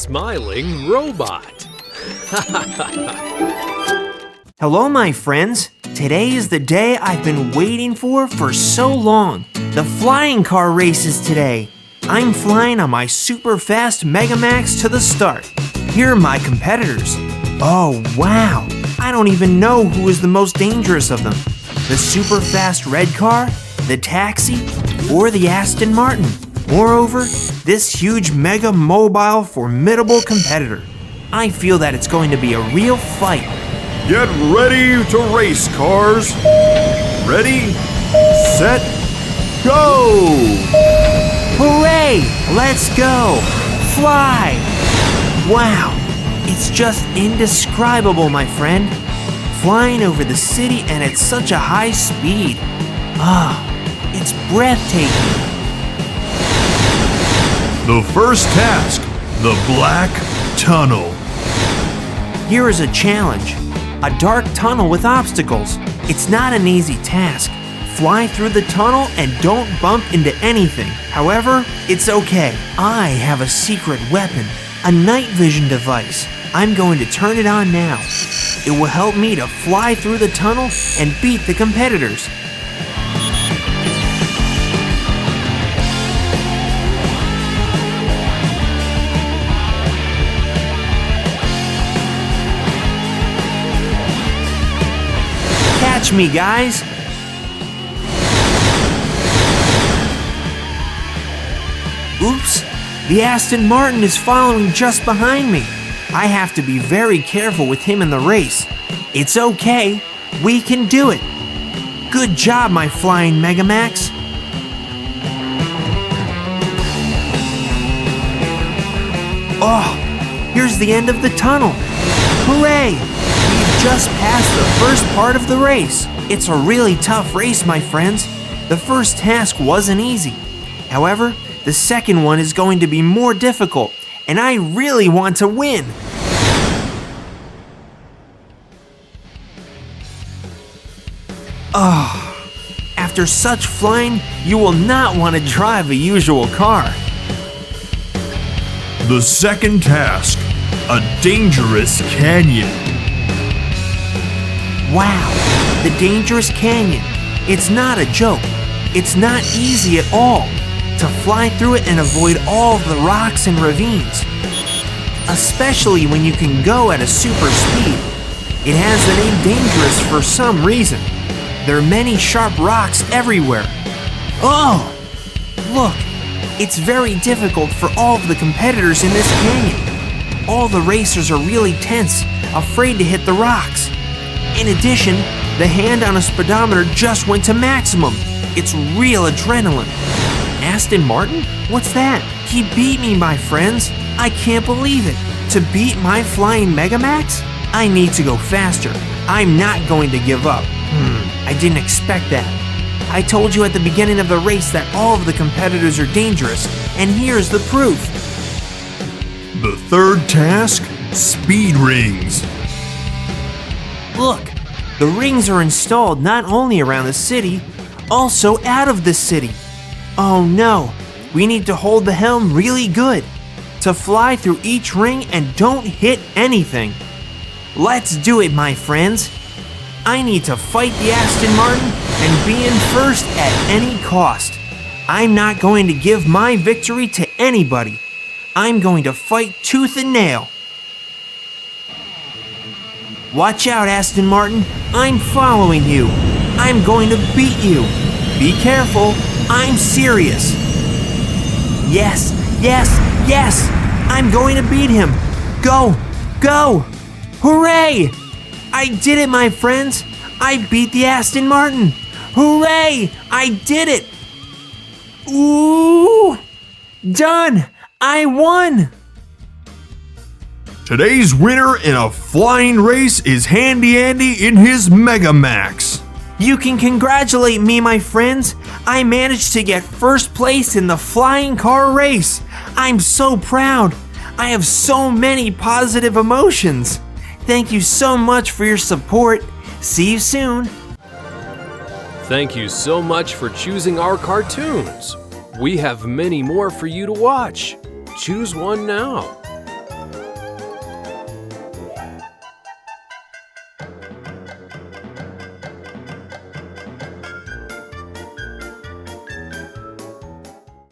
smiling robot. Hello, my friends. Today is the day I've been waiting for so long. The flying car race is today. I'm flying on my superfast megamax to the start. Here are my competitors. Oh, wow. I don't even know who is the most dangerous of them. The superfast red car, the taxi, or the Aston Martin. Moreover, this huge mega mobile formidable competitor. I feel that it's going to be a real fight. Get ready to race, cars. Ready, set, go! Hooray! Let's go! Fly! Wow, it's just indescribable, my friend. Flying over the city and at such a high speed. It's breathtaking. The first task, the Black Tunnel. Here is a challenge. A dark tunnel with obstacles. It's not an easy task. Fly through the tunnel and don't bump into anything. However, it's okay. I have a secret weapon, a night vision device. I'm going to turn it on now. It will help me to fly through the tunnel and beat the competitors. Catch me, guys! Oops! The Aston Martin is following just behind me. I have to be very careful with him in the race. It's okay. We can do it. Good job, my flying megamax. Oh, here's the end of the tunnel. Hooray! We've just passed the first part of the race. It's a really tough race, my friends. The first task wasn't easy. However, the second one is going to be more difficult, and I really want to win. After such flying, you will not want to drive a usual car. The second task, a dangerous canyon. Wow, the dangerous canyon. It's not a joke. It's not easy at all to fly through it and avoid all of the rocks and ravines, especially when you can go at a super speed. It has the name dangerous for some reason. There are many sharp rocks everywhere. Oh, look, it's very difficult for all of the competitors in this canyon. All the racers are really tense, afraid to hit the rocks. In addition, the hand on a speedometer just went to maximum. It's real adrenaline. Aston Martin? What's that? He beat me, my friends. I can't believe it. To beat my flying megamax? I need to go faster. I'm not going to give up. I didn't expect that. I told you at the beginning of the race that all of the competitors are dangerous, and here's the proof. The third task, speed rings. Look, the rings are installed not only around the city, also out of the city. Oh no, we need to hold the helm really good to fly through each ring and don't hit anything. Let's do it, my friends. I need to fight the Aston Martin and be in first at any cost. I'm not going to give my victory to anybody. I'm going to fight tooth and nail. Watch out, Aston Martin. I'm following you. I'm going to beat you. Be careful. I'm serious. Yes, yes, yes. I'm going to beat him. Go, go. Hooray! I did it, my friends. I beat the Aston Martin. Hooray! I did it. Ooh! Done! I won! Today's winner in a flying race is Handy Andy in his Megamax. You can congratulate me, my friends. I managed to get first place in the flying car race. I'm so proud. I have so many positive emotions. Thank you so much for your support. See you soon. Thank you so much for choosing our cartoons. We have many more for you to watch. Choose one now.